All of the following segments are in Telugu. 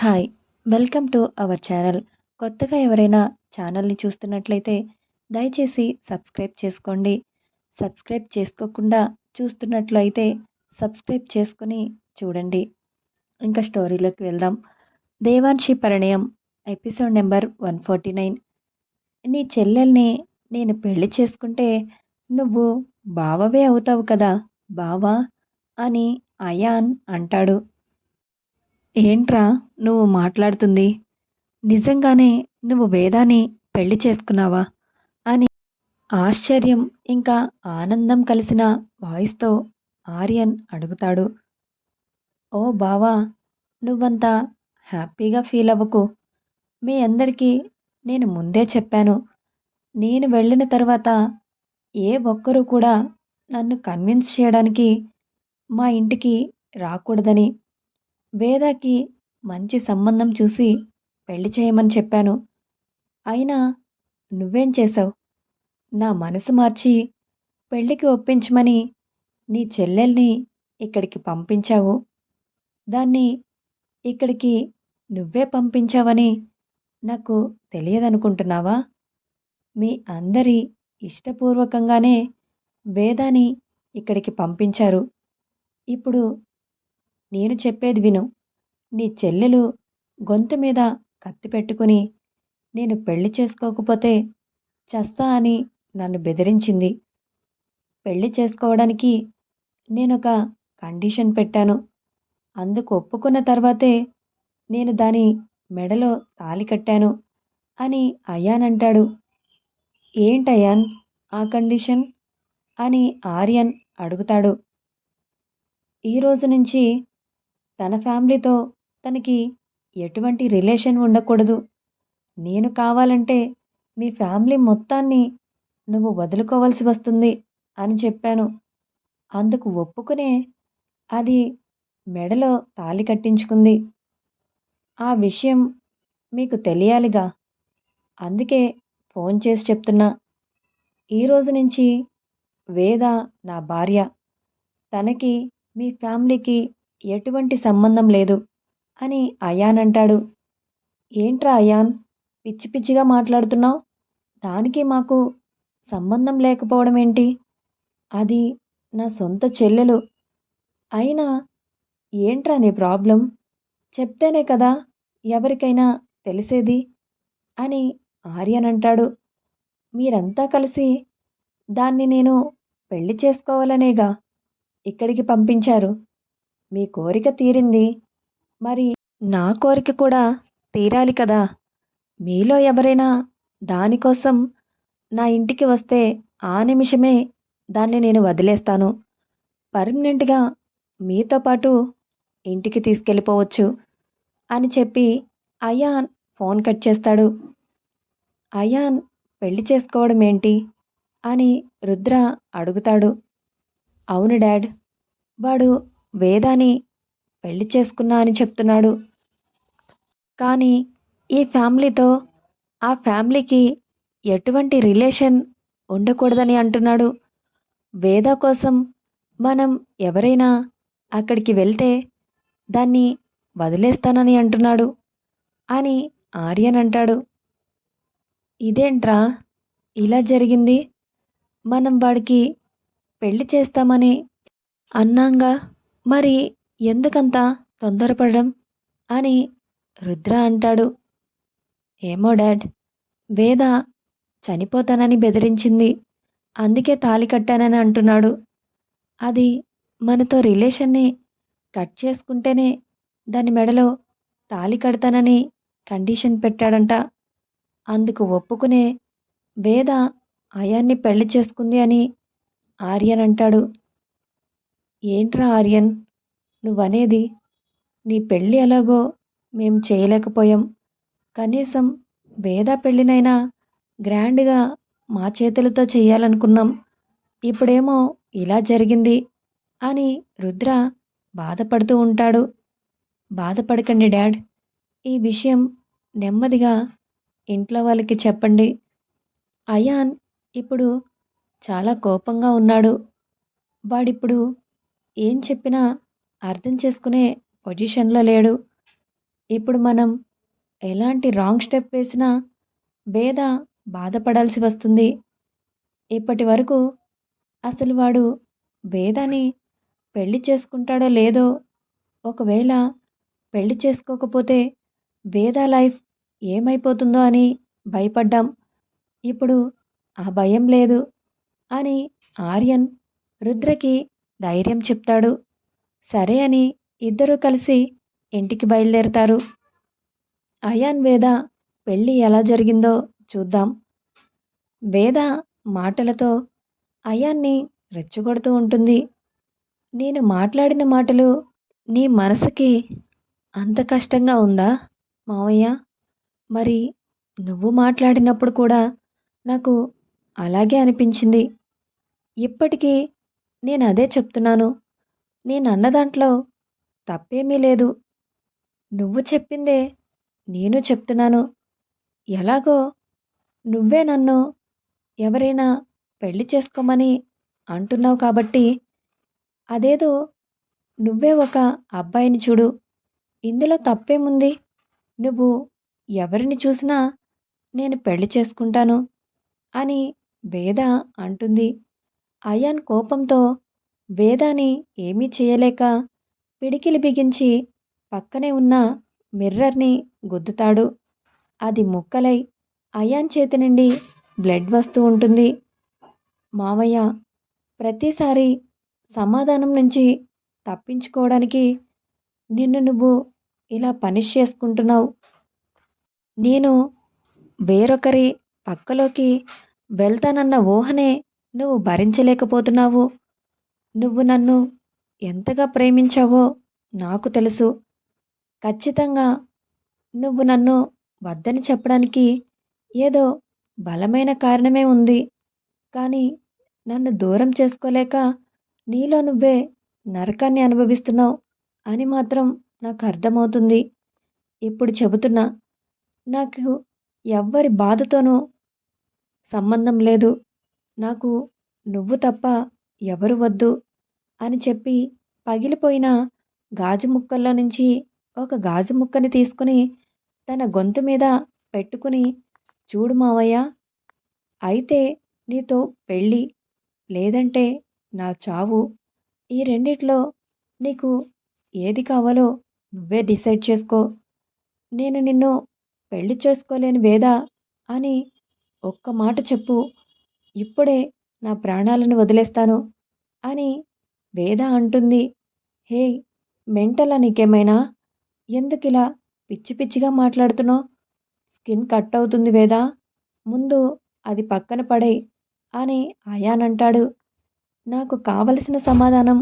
Hi! Welcome to our channel. కొత్తగా ఎవరైనా ఛానల్‌ని చూస్తున్నట్లయితే దయచేసి సబ్స్క్రైబ్ చేసుకోండి. సబ్స్క్రైబ్ చేసుకోకుండా చూస్తున్నట్లయితే సబ్స్క్రైబ్ చేసుకొని చూడండి. ఇంకా స్టోరీలోకి వెళ్దాం. 'దేవాన్షి పరిణయం' ఎపిసోడ్ నెంబర్ 149. నీ చెల్లెల్ని నేను పెళ్లి చేసుకుంటే నువ్వు బావవే అవుతావు కదా బావా అని అయాన్ అంటాడు. ఏంట్రా నువ్వు మాట్లాడుతుంది? నిజంగానే నువ్వు వేదాని పెళ్లి చేసుకున్నావా? అని ఆశ్చర్యం ఇంకా ఆనందం కలిసిన వాయిస్‌తో ఆర్యన్ అడుగుతాడు. ఓ బావా! నువ్వంత హ్యాపీగా ఫీల్ అవ్వకు. మీ అందరికీ నేను ముందే చెప్పాను. నేను వెళ్ళిన తర్వాత ఏ ఒక్కరు కూడా నన్ను కన్విన్స్ చేయడానికి మా ఇంటికి రాకూడదని. వేదాకి మంచి సంబంధం చూసి పెళ్లి చేయమని చెప్పాను. అయినా నువ్వేం చేశావు? నా మనసు మార్చి పెళ్ళికి ఒప్పించమని నీ చెల్లెల్ని ఇక్కడికి పంపించావు. దాన్ని ఇక్కడికి నువ్వే పంపించావని నాకు తెలియదనుకుంటున్నావా? మీ అందరి ఇష్టపూర్వకంగానే వేదాని ఇక్కడికి పంపించారు. ఇప్పుడు నేను చెప్పేది విను. నీ చెల్లెలు గొంతు మీద కత్తి పెట్టుకుని నేను పెళ్లి చేసుకోకపోతే చస్తా అని నన్ను బెదిరించింది. పెళ్లి చేసుకోవడానికి నేనొక కండిషన్ పెట్టాను. అందుకు ఒప్పుకున్న తర్వాతే నేను దాని మెడలో తాళి కట్టాను అని అయాన్ అంటాడు. ఏంటయాన్ ఆ కండిషన్? అని ఆర్యన్ అడుగుతాడు. ఈ రోజు నుంచి తన ఫ్యామిలీతో తనకి ఎటువంటి రిలేషన్ ఉండకూడదు. నేను కావాలంటే మీ ఫ్యామిలీ మొత్తాన్ని నువ్వు వదులుకోవాల్సి వస్తుంది అని చెప్పాను. అందుకు ఒప్పుకునే అది మెడలో తాళి కట్టించుకుంది. ఆ విషయం మీకు తెలియాలిగా. అందుకే ఫోన్ చేసి చెప్తున్నా. ఈ రోజు నుంచి వేద నా భార్య. తనకి మీ ఫ్యామిలీకి ఎటువంటి సంబంధం లేదు అని అయాన్ అంటాడు. ఏంట్రా అయాన్ పిచ్చి పిచ్చిగా మాట్లాడుతున్నావు? దానికి మాకు సంబంధం లేకపోవడం ఏంటి? అది నా సొంత చెల్లెలు. అయినా ఏంట్రా నీ ప్రాబ్లం? చెప్తేనే కదా ఎవరికైనా తెలిసేది అని ఆర్యన్ అంటాడు. మీరంతా కలిసి దాన్ని నేను పెళ్లి చేసుకోవాలనేగా ఇక్కడికి పంపించారు. మీ కోరిక తీరింది. మరి నా కోరిక కూడా తీరాలి కదా! మీలో ఎవరైనా దానికోసం నా ఇంటికి వస్తే ఆ నిమిషమే దాన్ని నేను వదిలేస్తాను. పర్మనెంట్‌గా మీతో పాటు ఇంటికి తీసుకెళ్ళిపోవచ్చు అని చెప్పి అయాన్ ఫోన్ కట్ చేస్తాడు. అయాన్ పెళ్లి చేసుకోవడం ఏంటి? అని రుద్ర అడుగుతాడు. అవును డాడ్. వాడు వేదాని పెళ్లి చేసుకున్నా అని చెప్తున్నాడు. కానీ ఈ ఫ్యామిలీతో ఆ ఫ్యామిలీకి ఎటువంటి రిలేషన్ ఉండకూడదని అంటున్నాడు. వేద కోసం మనం ఎవరైనా అక్కడికి వెళ్తే దాన్ని వదిలేస్తానని అంటున్నాడు అని ఆర్యన్ అంటాడు. ఇదేంట్రా ఇలా జరిగింది? మనం వాడికి పెళ్లి చేస్తామని అన్నాంగా. మరి ఎందుకంత తొందరపడడం అని రుద్ర అంటాడు. ఏమో డాడ్. వేద చనిపోతానని బెదిరించింది. అందుకే తాళి కట్టానని అంటున్నాడు. అది మనతో రిలేషన్ని కట్ చేసుకుంటేనే దాని మెడలో తాళి కడతానని కండిషన్ పెట్టాడంట. అందుకు ఒప్పుకునే వేద అయాన్ని పెళ్లి చేసుకుంది అని ఆర్యన్ అంటాడు. ఏంట్రా ఆర్యన్ నువ్వనేది? నీ పెళ్ళి ఎలాగో మేం చేయలేకపోయాం. కనీసం వేద పెళ్ళినైనా గ్రాండ్‌గా మా చేతులతో చెయ్యాలనుకున్నాం. ఇప్పుడేమో ఇలా జరిగింది అని రుద్ర బాధపడుతూ ఉంటాడు. బాధపడకండి డాడ్. ఈ విషయం నెమ్మదిగా ఇంట్లో వాళ్ళకి చెప్పండి. అయాన్ ఇప్పుడు చాలా కోపంగా ఉన్నాడు. వాడిప్పుడు ఏం చెప్పినా అర్థం చేసుకునే పొజిషన్‌లో లేడు. ఇప్పుడు మనం ఎలాంటి రాంగ్ స్టెప్ వేసినా వేద బాధపడాల్సి వస్తుంది. ఇప్పటి వరకు అసలు వాడు వేదాని పెళ్లి చేసుకుంటాడో లేదో, ఒకవేళ పెళ్లి చేసుకోకపోతే వేద లైఫ్ ఏమైపోతుందో అని భయపడ్డాం. ఇప్పుడు ఆ భయం లేదు అని ఆర్యన్ రుద్రకి ధైర్యం చెప్తాడు. సరే అని ఇద్దరూ కలిసి ఇంటికి బయలుదేరతారు. అయాన్ వేద పెళ్ళి ఎలా జరిగిందో చూద్దాం. వేద మాటలతో అయాన్ని రెచ్చగొడుతూ ఉంటుంది. నేను మాట్లాడిన మాటలు నీ మనసుకి అంత కష్టంగా ఉందా మావయ్య? మరి నువ్వు మాట్లాడినప్పుడు కూడా నాకు అలాగే అనిపించింది. ఇప్పటికీ నేను అదే చెప్తున్నాను. నేనన్న దాంట్లో తప్పేమీ లేదు. నువ్వు చెప్పిందే నేను చెప్తున్నాను. ఎలాగో నువ్వే నన్ను ఎవరైనా పెళ్లి చేసుకోమని అంటున్నావు కాబట్టి, అదేదో నువ్వే ఒక అబ్బాయిని చూడు. ఇందులో తప్పేముంది? నువ్వు ఎవరిని చూసినా నేను పెళ్లి చేసుకుంటాను అని వేద అంటుంది. అయాన్ కోపంతో వేదాని ఏమీ చేయలేక పిడికిలి బిగించి పక్కనే ఉన్న మిర్రర్ని గుద్దుతాడు. అది ముక్కలై అయాన్ చేతి నుండి బ్లడ్ వస్తూ ఉంటుంది. మావయ్య, ప్రతిసారి సమాధానం నుంచి తప్పించుకోవడానికి నిన్ను నువ్వు ఇలా పనిష్ చేసుకుంటున్నావు. నేను వేరొకరి పక్కలోకి వెళ్తానన్న ఊహనే నువ్వు భరించలేకపోతున్నావు. నువ్వు నన్ను ఎంతగా ప్రేమించావో నాకు తెలుసు. ఖచ్చితంగా నువ్వు నన్ను వద్దని చెప్పడానికి ఏదో బలమైన కారణమే ఉంది. కానీ నన్ను దూరం చేసుకోలేక నీలో నువ్వే నరకాన్ని అనుభవిస్తున్నావు అని మాత్రం నాకు అర్థమవుతుంది. ఇప్పుడు చెబుతున్నా, నాకు ఎవ్వరి బాధతోనూ సంబంధం లేదు. నాకు నువ్వు తప్ప ఎవరు వద్దు అని చెప్పి పగిలిపోయిన గాజు ముక్కల్లో నుంచి ఒక గాజు ముక్కని తీసుకుని తన గొంతు మీద పెట్టుకుని, చూడు మావయ్య, అయితే నీతో పెళ్ళి, లేదంటే నా చావు. ఈ రెండిట్లో నీకు ఏది కావాలో నువ్వే డిసైడ్ చేసుకో. నేను నిన్ను పెళ్లి చేసుకోలేని వేదా అని ఒక్క మాట చెప్పు. ఇప్పుడే నా ప్రాణాలను వదిలేస్తాను అని వేద అంటుంది. హే, మెంటలా నీకేమైనా? ఎందుకిలా పిచ్చి పిచ్చిగా మాట్లాడుతున్నావు? స్కిన్ కట్ అవుతుంది వేదా, ముందు అది పక్కన పడేయ్ అని అయాన్ అంటాడు. నాకు కావలసిన సమాధానం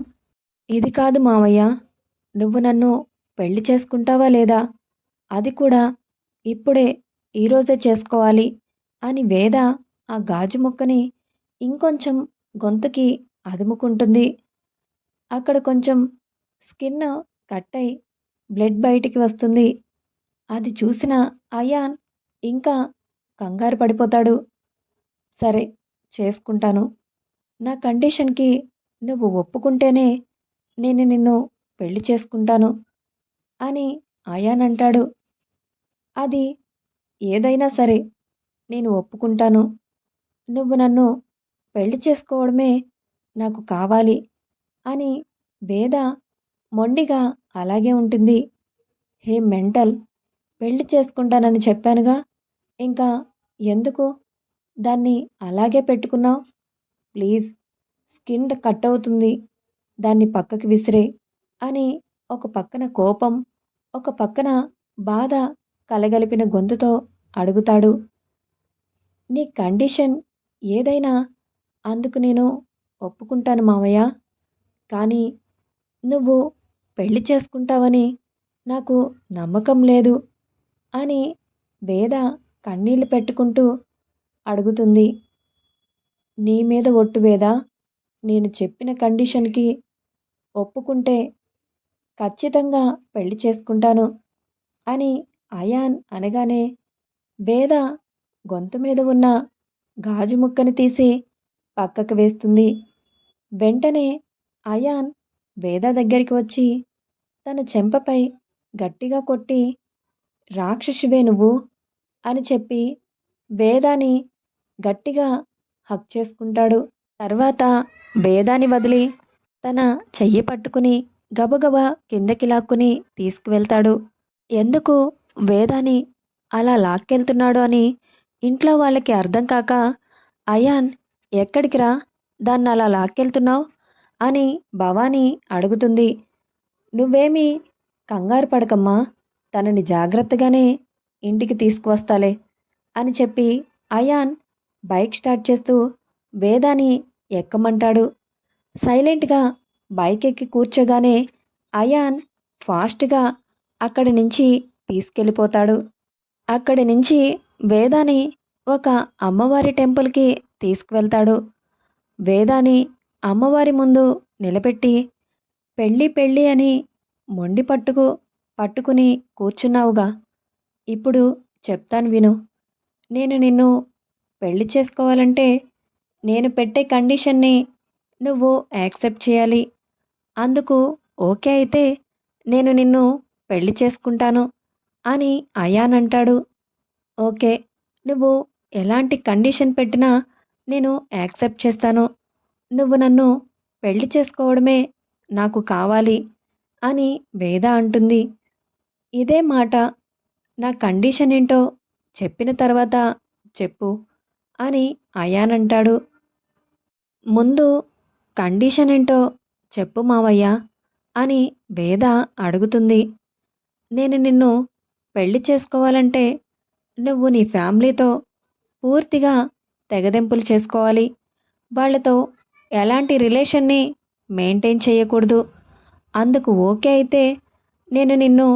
ఇది కాదు మావయ్య. నువ్వు నన్ను పెళ్లి చేసుకుంటావా లేదా? అది కూడా ఇప్పుడే, ఈరోజే చేసుకోవాలి అని వేద ఆ గాజు ముక్కని ఇంకొంచెం గొంతుకి అదుముకుంటుంది. అక్కడ కొంచెం స్కిన్ కట్ అయి బ్లడ్ బయటికి వస్తుంది. అది చూసిన అయాన్ ఇంకా కంగారు పడిపోతాడు. సరే, చేసుకుంటాను. నా కండిషన్కి నువ్వు ఒప్పుకుంటేనే నేను నిన్ను పెళ్లి చేసుకుంటాను అని అయాన్ అంటాడు. అది ఏదైనా సరే నేను ఒప్పుకుంటాను. నువ్వు నన్ను పెళ్లి చేసుకోవడమే నాకు కావాలి అని వేద మొండిగా అలాగే ఉంటుంది. హే మెంటల్, పెళ్లి చేసుకుంటానని చెప్పానుగా, ఇంకా ఎందుకు దాన్ని అలాగే పెట్టుకున్నావు? ప్లీజ్, స్కిన్ కట్ అవుతుంది, దాన్ని పక్కకి విసిరే అని ఒక పక్కన కోపం, ఒక పక్కన బాధ కలగలిపిన గొంతుతో అడుగుతాడు. నీ కండిషన్ ఏదైనా అందుకు నేను ఒప్పుకుంటాను మావయ్య. కానీ నువ్వు పెళ్లి చేసుకుంటావని నాకు నమ్మకం లేదు అని వేద కన్నీళ్లు పెట్టుకుంటూ అడుగుతుంది. నీ మీద ఒట్టు వేద, నేను చెప్పిన కండిషన్కి ఒప్పుకుంటే ఖచ్చితంగా పెళ్లి చేసుకుంటాను అని అయాన్ అనగానే వేద గొంతు మీద ఉన్న గాజు ముక్కని తీసి పక్కకు వేస్తుంది. వెంటనే అయాన్ వేద దగ్గరికి వచ్చి తన చెంపపై గట్టిగా కొట్టి రాక్షసివే నువ్వు అని చెప్పి వేదాని గట్టిగా హగ్ చేసుకుంటాడు. తర్వాత వేదాని వదిలి తన చెయ్యి పట్టుకుని గబగబా కిందకి లాక్కుని తీసుకువెళ్తాడు. ఎందుకు వేదాని అలా లాక్కెళ్తున్నాడు అని ఇంట్లో వాళ్ళకి అర్థం కాక, అయాన్ ఎక్కడికి రా, దాన్ని అలా లాక్కెళ్తున్నావు అని భవానీ అడుగుతుంది. నువ్వేమీ కంగారు పడకమ్మా, తనని జాగ్రత్తగానే ఇంటికి తీసుకువస్తాలే అని చెప్పి అయాన్ బైక్ స్టార్ట్ చేస్తూ వేదాని ఎక్కమంటాడు. సైలెంట్గా బైక్ ఎక్కి కూర్చోగానే అయాన్ ఫాస్ట్గా అక్కడి నుంచి తీసుకెళ్ళిపోతాడు. అక్కడి నుంచి వేదాని ఒక అమ్మవారి టెంపుల్కి తీసుకువెళ్తాడు. వేదాని అమ్మవారి ముందు నిలబెట్టి పెళ్ళి పెళ్ళి అని మొండి పట్టుకుని కూర్చున్నావుగా, ఇప్పుడు చెప్తాను విను. నేను నిన్ను పెళ్లి చేసుకోవాలంటే నేను పెట్టే కండిషన్ని నువ్వు యాక్సెప్ట్ చేయాలి. అందుకు ఓకే అయితే నేను నిన్ను పెళ్లి చేసుకుంటాను అని అయాన్ అంటాడు. ఓకే, నువ్వు ఎలాంటి కండిషన్ పెట్టినా నేను యాక్సెప్ట్ చేస్తాను. నువ్వు నన్ను పెళ్లి చేసుకోవడమే నాకు కావాలి అని వేద అంటుంది. ఇదే మాట నా కండిషన్ ఏంటో చెప్పిన తర్వాత చెప్పు అని అయాన్ అంటాడు. ముందు కండిషన్ ఏంటో చెప్పు మావయ్య అని వేద అడుగుతుంది. నేను నిన్ను పెళ్లి చేసుకోవాలంటే నువ్వు నీ ఫ్యామిలీతో పూర్తిగా తెగదెంపులు చేసుకోవాలి. వాళ్ళతో ఎలాంటి రిలేషన్ని మెయింటైన్ చేయకూడదు. అందుకు ఓకే అయితే నేను నిన్ను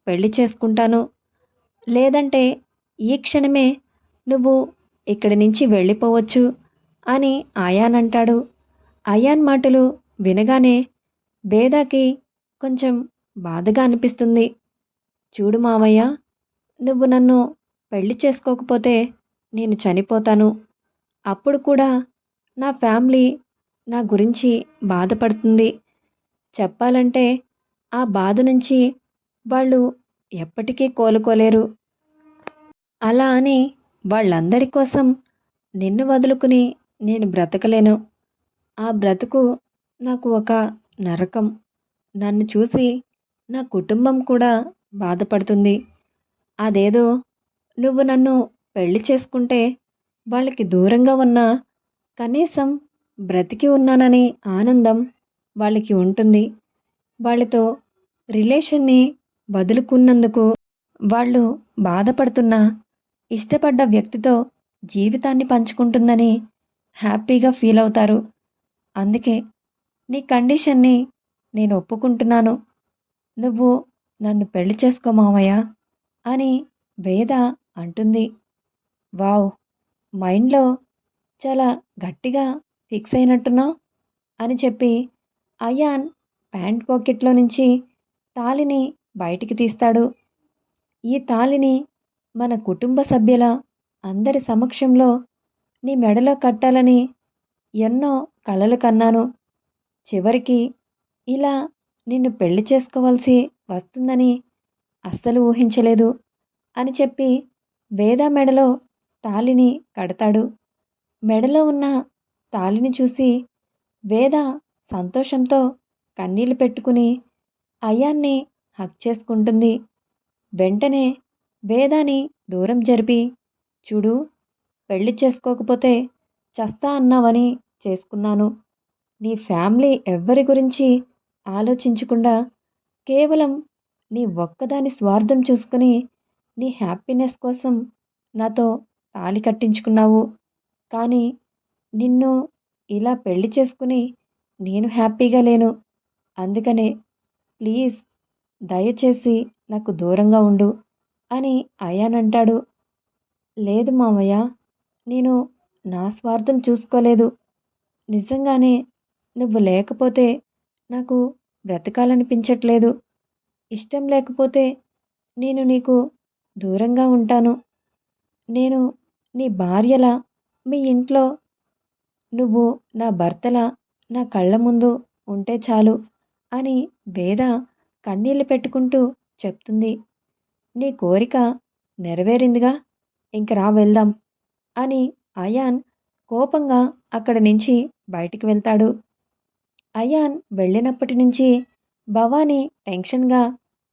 పెళ్లి చేసుకుంటాను. లేదంటే ఈ క్షణమే నువ్వు ఇక్కడి నుంచి వెళ్ళిపోవచ్చు అని అయాన్ అంటాడు. అయాన్ మాటలు వినగానే వేదాకి కొంచెం బాధగా అనిపిస్తుంది. చూడు మావయ్య, నువ్వు నన్ను పెళ్లి చేసుకోకపోతే నేను చనిపోతాను. అప్పుడు కూడా నా ఫ్యామిలీ నా గురించి బాధపడుతుంది. చెప్పాలంటే ఆ బాధ నుంచి వాళ్ళు ఎప్పటికీ కోలుకోలేరు. అలా అని వాళ్ళందరి కోసం నిన్ను వదులుకుని నేను బ్రతకలేను. ఆ బ్రతుకు నాకు ఒక నరకం. నన్ను చూసి నా కుటుంబం కూడా బాధపడుతుంది. అదేదో నువ్వు నన్ను పెళ్లి చేసుకుంటే వాళ్ళకి దూరంగా ఉన్నా కనీసం బ్రతికి ఉన్నానని ఆనందం వాళ్ళకి ఉంటుంది. వాళ్ళతో రిలేషన్ని వదులుకున్నందుకు వాళ్ళు బాధపడుతున్నా ఇష్టపడ్డ వ్యక్తితో జీవితాన్ని పంచుకుంటుందని హ్యాపీగా ఫీల్ అవుతారు. అందుకే నీ కండిషన్ని నేను ఒప్పుకుంటున్నాను. నువ్వు నన్ను పెళ్లి చేసుకో మామయ్య అని వేద అంటుంది. వావ్! మైండ్లో చాలా గట్టిగా ఫిక్స్ అయినట్టున్నావు అని చెప్పి అయాన్ ప్యాంట్ పాకెట్లో నుంచి తాళిని బయటికి తీస్తాడు. ఈ తాళిని మన కుటుంబ సభ్యుల అందరి సమక్షంలో నీ మెడలో కట్టాలని ఎన్నో కలలు కన్నాను. చివరికి ఇలా నిన్ను పెళ్లి చేసుకోవాల్సి వస్తుందని అస్సలు ఊహించలేదు అని చెప్పి వేద మెడలో తాళిని కడతాడు. మెడలో ఉన్న తాళిని చూసి వేద సంతోషంతో కన్నీళ్లు పెట్టుకుని అయాన్ని హగ్ చేసుకుంటుంది. వెంటనే వేదాని దూరం జరిపి, చూడు, పెళ్లి చేసుకోకపోతే చస్తా అన్నావని చేసుకున్నాను. నీ ఫ్యామిలీ ఎవ్వరి గురించి ఆలోచించకుండా కేవలం నీ ఒక్కదాని స్వార్థం చూసుకుని నీ హ్యాపీనెస్ కోసం నాతో తాళి కట్టించుకున్నావు. కానీ నిన్ను ఇలా పెళ్లి చేసుకుని నేను హ్యాపీగా లేను. అందుకనే ప్లీజ్ దయచేసి నాకు దూరంగా ఉండు అని అయాన్ అంటాడు. లేదు మామయ్య, నేను నా స్వార్థం చూసుకోలేదు. నిజంగానే నువ్వు లేకపోతే నాకు బ్రతకాలనిపించట్లేదు. ఇష్టం లేకపోతే నేను నీకు దూరంగా ఉంటాను. నేను నీ భార్యలా మీ ఇంట్లో, నువ్వు నా భర్తలా నా కళ్ళ ముందు ఉంటే చాలు అని వేద కన్నీళ్లు పెట్టుకుంటూ చెప్తుంది. నీ కోరిక నెరవేరిందిగా, ఇంక రా వెళ్దాం అని అయాన్ కోపంగా అక్కడి నుంచి బయటికి వెళ్తాడు. అయాన్ వెళ్ళినప్పటి నుంచి భవానీ టెన్షన్గా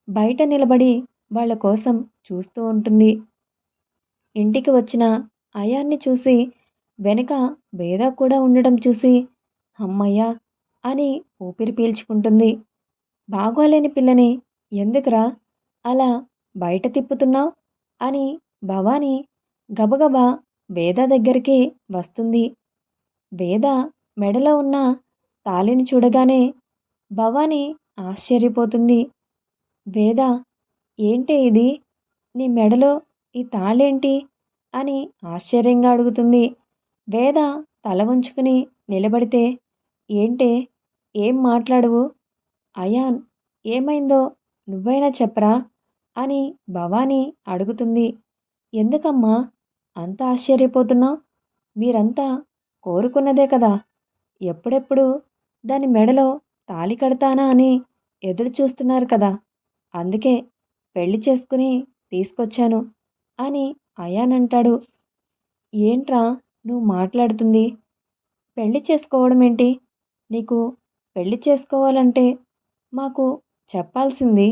బయట నిలబడి వాళ్ళ కోసం చూస్తూ ఉంటుంది. ఇంటికి వచ్చిన అయాన్ని చూసి వెనుక వేద కూడా ఉండడం చూసి అమ్మయ్య అని ఊపిరి పీల్చుకుంటుంది. బాగోలేని పిల్లని ఎందుకురా అలా బయట తిప్పుతున్నావు అని భవానీ గబగబా వేద దగ్గరికి వస్తుంది. వేద మెడలో ఉన్న తాళిని చూడగానే భవానీ ఆశ్చర్యపోతుంది. వేద, ఏంటే ఇది? నీ మెడలో ఈ తాళేంటి అని ఆశ్చర్యంగా అడుగుతుంది. వేద తల వంచుకుని నిలబడితే, ఏంటే, ఏం మాట్లాడవు? అయాన్ ఏమైందో నువ్వైనా చెప్పరా అని భవానీ అడుగుతుంది. ఎందుకమ్మా అంత ఆశ్చర్యపోతున్నావు? మీరంతా కోరుకున్నదే కదా. ఎప్పుడెప్పుడు దాని మెడలో తాళి కడతానా అని ఎదురు చూస్తున్నారు కదా. అందుకే పెళ్లి చేసుకుని తీసుకొచ్చాను అని అయాన్ అంటాడు. ఏంట్రా నువ్వు మాట్లాడుతుంది? పెళ్లి చేసుకోవడం ఏంటి? నీకు పెళ్లి చేసుకోవాలంటే మాకు చెప్పాల్సింది.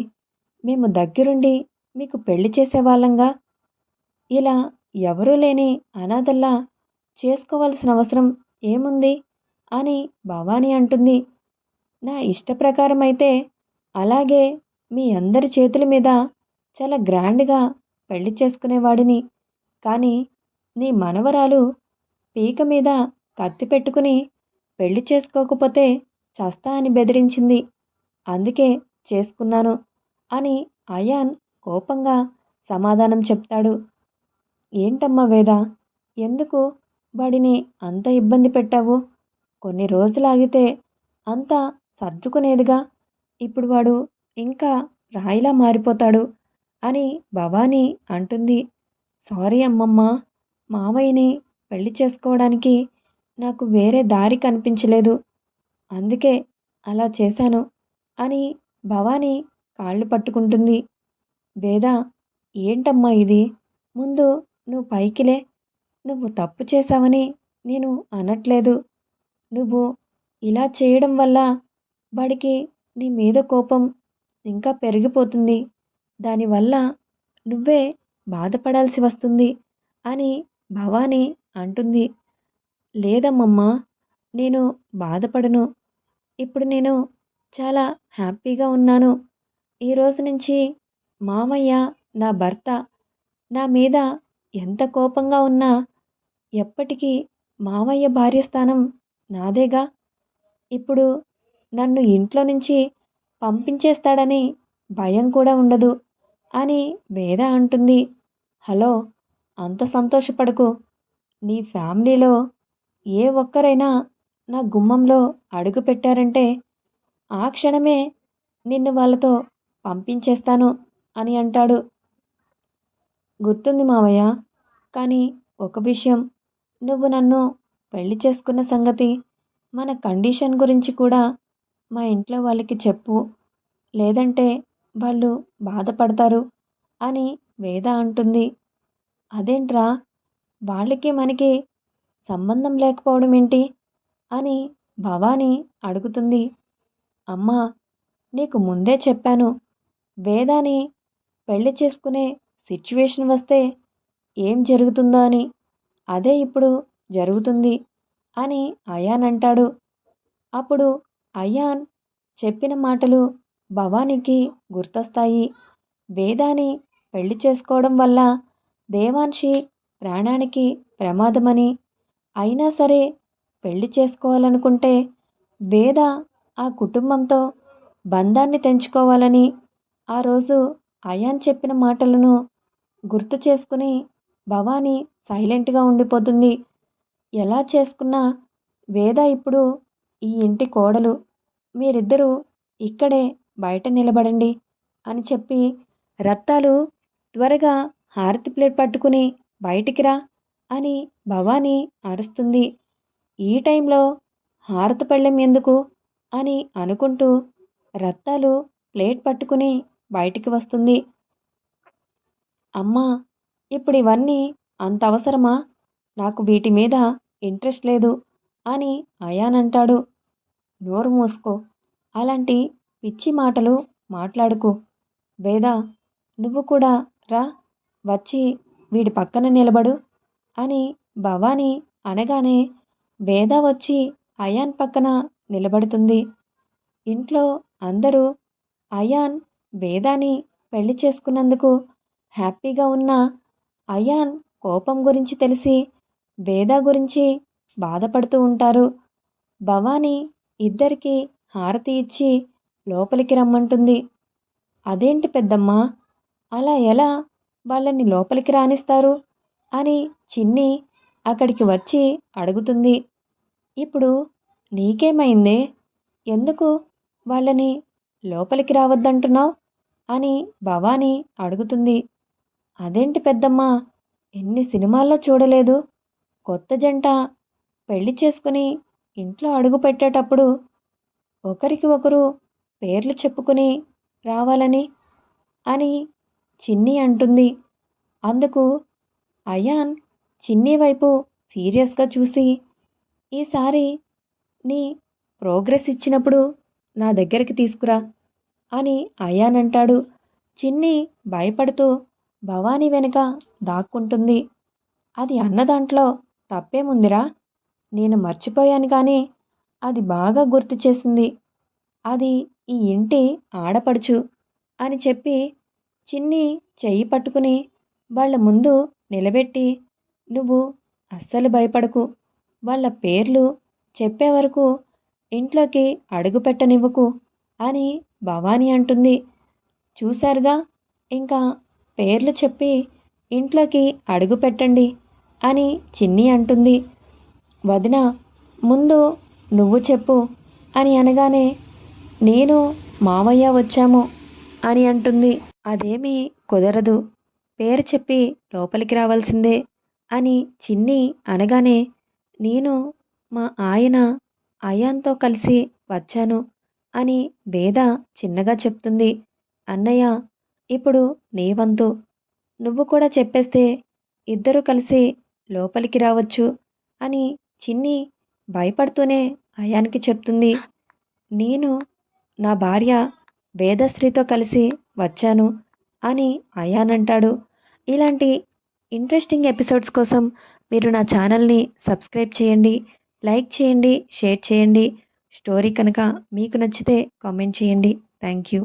మేము దగ్గరుండి మీకు పెళ్లి చేసేవాళ్ళంగా. ఇలా ఎవరూ లేని అనాథల్లా చేసుకోవాల్సిన అవసరం ఏముంది అని భవానీ అంటుంది. నా ఇష్ట ప్రకారం అయితే అలాగే మీ అందరి చేతుల మీద చాలా గ్రాండ్గా పెళ్లి చేసుకునేవాడిని. కానీ నీ మనవరాలు పీక మీద కత్తి పెట్టుకుని పెళ్లి చేసుకోకపోతే చస్తా అని బెదిరించింది. అందుకే చేసుకున్నాను అని అయాన్ కోపంగా సమాధానం చెప్తాడు. ఏంటమ్మా వేద, ఎందుకు వాడిని అంత ఇబ్బంది పెట్టావు? కొన్ని రోజులాగితే అంతా సర్దుకునేదిగా. ఇప్పుడు వాడు ఇంకా రాయిలా మారిపోతాడు అని భవానీ అంటుంది. సారీ అమ్మమ్మ, మామయ్యని పెళ్లి చేసుకోవడానికి నాకు వేరే దారి కనిపించలేదు. అందుకే అలా చేశాను అని భవానీ కాళ్ళు పట్టుకుంటుంది. వేద, ఏంటమ్మా ఇది? ముందు నువ్వు పైకిలే. నువ్వు తప్పు చేశావని నేను అనట్లేదు. నువ్వు ఇలా చేయడం వల్ల వాడికి నీ మీద కోపం ఇంకా పెరిగిపోతుంది. దానివల్ల నువ్వే బాధపడాల్సి వస్తుంది అని భవానీ అంటుంది. లేదమ్మమ్మా, నేను బాధపడను. ఇప్పుడు నేను చాలా హ్యాపీగా ఉన్నాను. ఈరోజు నుంచి మామయ్య, నా భర్త, నా మీద ఎంత కోపంగా ఉన్నా ఎప్పటికీ మామయ్య భార్య స్థానం నాదేగా. ఇప్పుడు నన్ను ఇంట్లో నుంచి పంపించేస్తాడని భయం కూడా ఉండదు అని వేద అంటుంది. హలో, అంత సంతోషపడకు. నీ ఫ్యామిలీలో ఏ ఒక్కరైనా నా గుమ్మంలో అడుగు పెట్టారంటే ఆ క్షణమే నిన్ను వాళ్ళతో పంపించేస్తాను అని అంటాడు. గుర్తుంది మావయ్య, కానీ ఒక విషయం, నువ్వు నన్ను పెళ్లి చేసుకున్న సంగతి, మన కండిషన్ గురించి కూడా మా ఇంట్లో వాళ్ళకి చెప్పు. లేదంటే వాళ్ళు బాధపడతారు అని వేద అంటుంది. అదేంట్రా, వాళ్ళకి మనకి సంబంధం లేకపోవడం ఏంటి అని భవానీ అడుగుతుంది. అమ్మా, నీకు ముందే చెప్పాను, వేదాని పెళ్లి చేసుకునే సిచ్యువేషన్ వస్తే ఏం జరుగుతుందో అని. అదే ఇప్పుడు జరుగుతుంది అని అయాన్ అంటాడు. అప్పుడు అయాన్ చెప్పిన మాటలు భవానీకి గుర్తొస్తాయి. వేదాని పెళ్లి చేసుకోవడం వల్ల దేవాన్షి ప్రాణానికి ప్రమాదమని, అయినా సరే పెళ్లి చేసుకోవాలనుకుంటే వేద ఆ కుటుంబంతో బంధాన్ని తెంచుకోవాలని ఆ రోజు అయాన్ చెప్పిన మాటలను గుర్తు చేసుకుని భవానీ సైలెంట్గా ఉండిపోతుంది. ఎలా చేసుకున్నా వేద ఇప్పుడు ఈ ఇంటి కోడలు. మీరిద్దరూ ఇక్కడే బయట నిలబడండి అని చెప్పి, రత్తాలు త్వరగా హారతి ప్లేట్ పట్టుకుని బయటికి రా అని భవానీ అరుస్తుంది. ఈ టైంలో హారతి పళ్ళెం ఎందుకు అని అనుకుంటూ రత్తాలు ప్లేట్ పట్టుకుని బయటికి వస్తుంది. అమ్మా, ఇప్పుడు ఇవన్నీ అంత అవసరమా? నాకు వీటి మీద ఇంట్రెస్ట్ లేదు అని అయాన్ అంటాడు. నోరు మూసుకో, అలాంటి పిచ్చి మాటలు మాట్లాడుకో. వేద, నువ్వు కూడా రా, వచ్చి వీడి పక్కన నిలబడు అని భవానీ అనగానే వేద వచ్చి అయాన్ పక్కన నిలబడుతుంది. ఇంట్లో అందరూ అయాన్ వేదాని పెళ్లి చేసుకున్నందుకు హ్యాపీగా ఉన్న అయాన్ కోపం గురించి తెలిసి వేద గురించి బాధపడుతూ ఉంటారు. భవానీ ఇద్దరికీ హారతి ఇచ్చి లోపలికి రమ్మంటుంది. అదేంటి పెద్దమ్మా, అలా ఎలా వాళ్ళని లోపలికి రానిస్తారు అని చిన్ని అక్కడికి వచ్చి అడుగుతుంది. ఇప్పుడు నీకేమైందే? ఎందుకు వాళ్ళని లోపలికి రావద్దంటున్నావు అని భవానీ అడుగుతుంది. అదేంటి పెద్దమ్మా, ఎన్ని సినిమాల్లో చూడలేదు, కొత్త జంట పెళ్లి చేసుకుని ఇంట్లో అడుగు పెట్టేటప్పుడు ఒకరికి ఒకరు పేర్లు చెప్పుకుని రావాలని అని చిన్ని అంటుంది. అందుకు అయాన్ చిన్ని వైపు సీరియస్గా చూసి, ఈసారి నీ ప్రోగ్రెస్ ఇచ్చినప్పుడు నా దగ్గరికి తీసుకురా అని అయాన్ అంటాడు. చిన్ని భయపడుతూ భవానీ వెనుక దాక్కుంటుంది. అది అన్న దాంట్లో తప్పేముందిరా, నేను మర్చిపోయాను కానీ అది బాగా గుర్తు చేసింది. అది ఈ ఇంటి ఆడపడుచు అని చెప్పి చిన్ని చెయ్యి పట్టుకుని వాళ్ళ ముందు నిలబెట్టి, నువ్వు అస్సలు భయపడకు, వాళ్ళ పేర్లు చెప్పే వరకు ఇంట్లోకి అడుగు పెట్టనివ్వకు అని భవానీ అంటుంది. చూశారుగా, ఇంకా పేర్లు చెప్పి ఇంట్లోకి అడుగు పెట్టండి అని చిన్ని అంటుంది. వదిన, ముందు నువ్వు చెప్పు అని అనగానే నేను మామయ్య వచ్చాము అని అంటుంది. అదేమీ కుదరదు, పేరు చెప్పి లోపలికి రావాల్సిందే అని చిన్ని అనగానే నేను మా ఆయన అయాన్తో కలిసి వచ్చాను అని వేద చిన్నగా చెప్తుంది. అన్నయ్య, ఇప్పుడు నీ వంతు, నువ్వు కూడా చెప్పేస్తే ఇద్దరూ కలిసి లోపలికి రావచ్చు అని చిన్ని భయపడుతూనే అయాన్కి చెప్తుంది. నేను నా భార్య వేదశ్రీతో కలిసి వచ్చాను అని అయాన్ అంటాడు. ఇలాంటి ఇంట్రెస్టింగ్ ఎపిసోడ్స్ కోసం మీరు నా ఛానల్ని సబ్స్క్రైబ్ చేయండి, లైక్ చేయండి, షేర్ చేయండి. స్టోరీ కనుక మీకు నచ్చితే కామెంట్ చేయండి. Thank you.